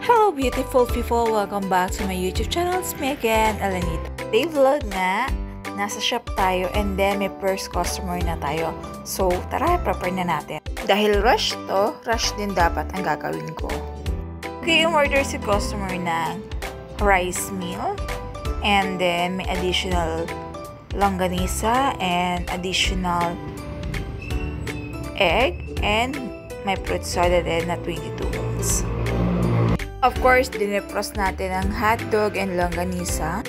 Hello beautiful people! Welcome back to my YouTube channel. It's me again, Alanita. Day vlog nga, nasa shop tayo and then may first customer na tayo. So tara, prepare na natin. Dahil rush to, rush din dapat ang gagawin ko. Okay, umorder si customer ng rice meal and then may additional longganisa and additional egg and may fruit soda din na 22 ounce. Of course, dinepros natin ang hotdog and longganisa.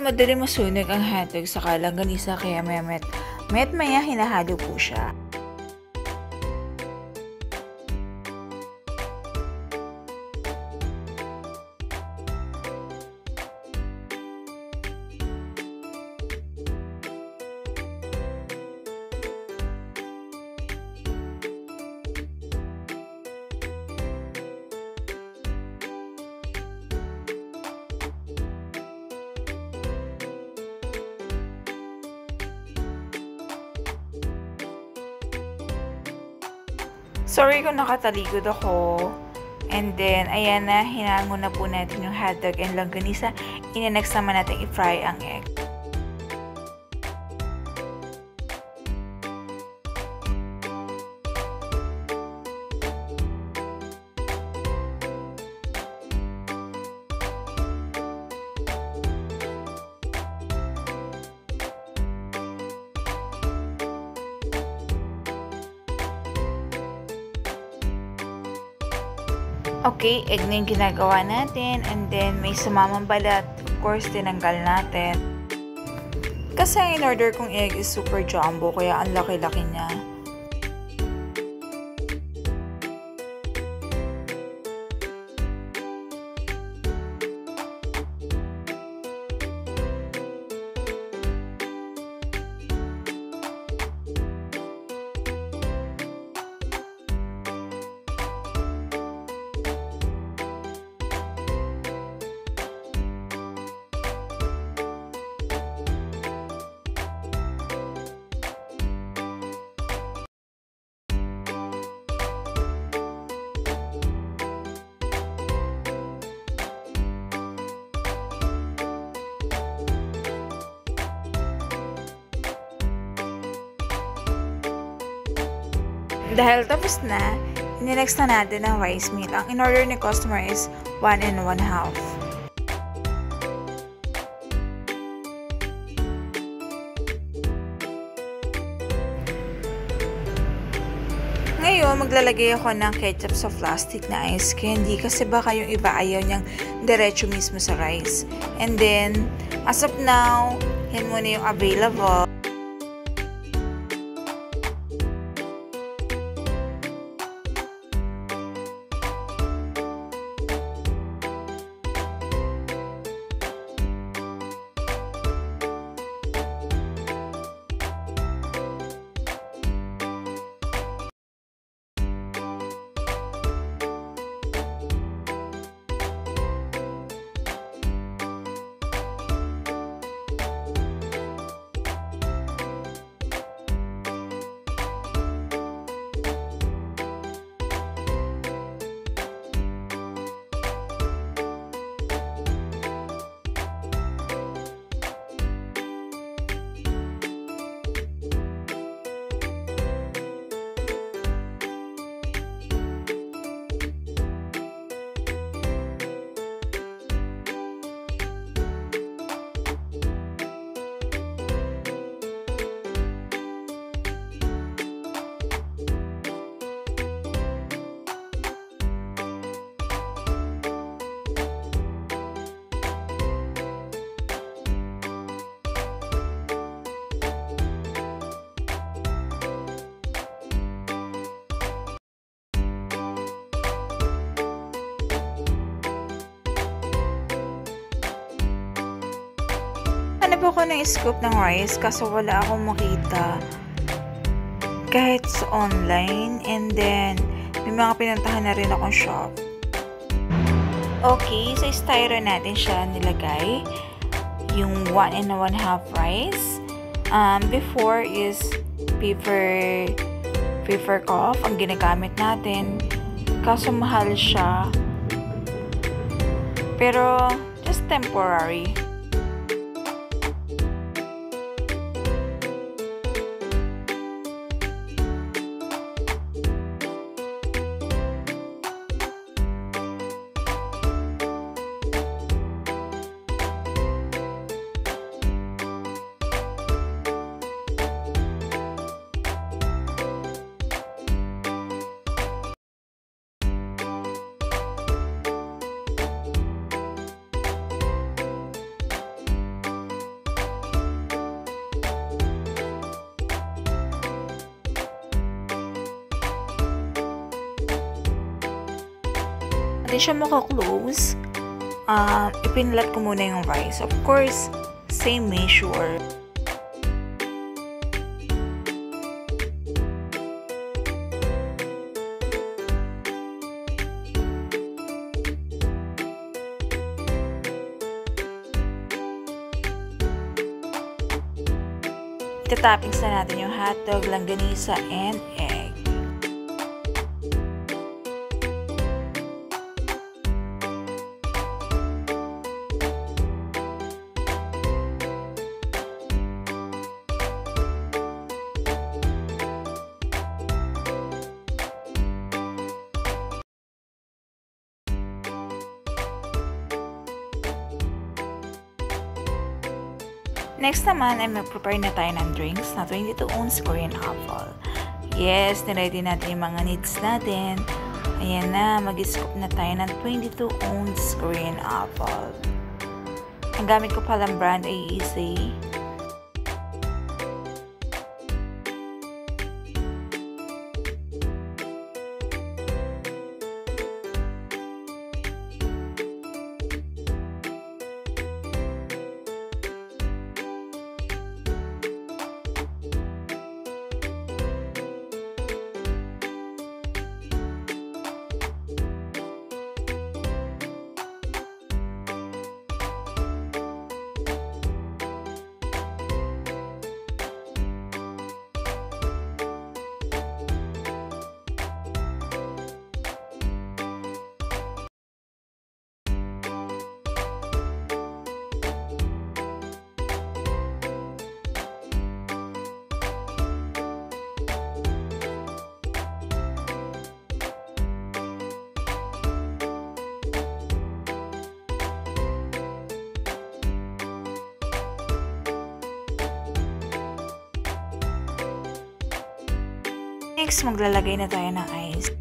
Madali masunog ang hotdog sa longganisa kaya maya hinahalo po siya. Sorry kung nakataligod ako. And then, ayan na, hinango na po natin yung hotdog and longganisa. Next naman natin i-fry ang egg. Okay, egg na yung ginagawa natin. And then, may sumamang balat. Of course, tinanggal natin. Kasi ang in-order kong egg is super jumbo. Kaya ang laki-laki niya. Dahil tapos na, next na natin ang rice meal. Ang in-order ni customer is 1 1/2. Ngayon, maglalagay ako ng ketchup sa plastic na ice candy kasi baka yung iba ayaw niyang diretso mismo sa rice. And then, as of now, yan muna yung available. Naghanap ako ng scoop ng rice kaso wala akong makita kahit sa online, and then may mga pinuntahan na rin akong shop. Okay, so styro natin siya nilagay yung 1 1/2 rice. Before is paper cloth ang ginagamit natin kaso mahal siya, pero just temporary. Hindi siya maka-close. Ipinlat ko muna yung rice. Of course, same measure. Itatoppings na natin yung hotdog, langganisa, and egg. Next naman ay mag-prepare na tayo ng drinks na 22 ounce Korean apple. Yes, niready natin yung mga needs natin. Ayan na, mag-scoop na tayo ng 22 ounce Korean apple. Ang gamit ko palang brand ay Easy. Next, maglalagay na tayo ng ice.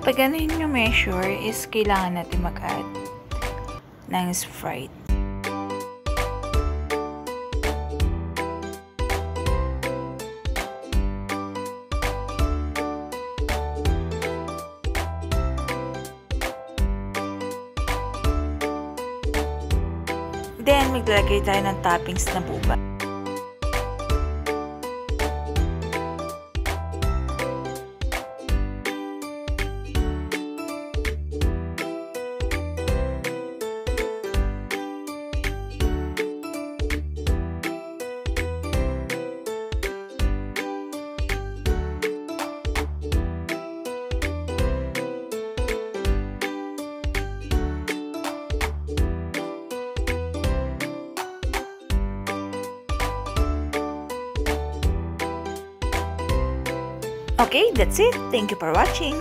Pag ganun yung measure is kailangan natin mag-add ng Sprite. Then, maglalagay tayo ng toppings na boba. Okay, that's it. Thank you for watching.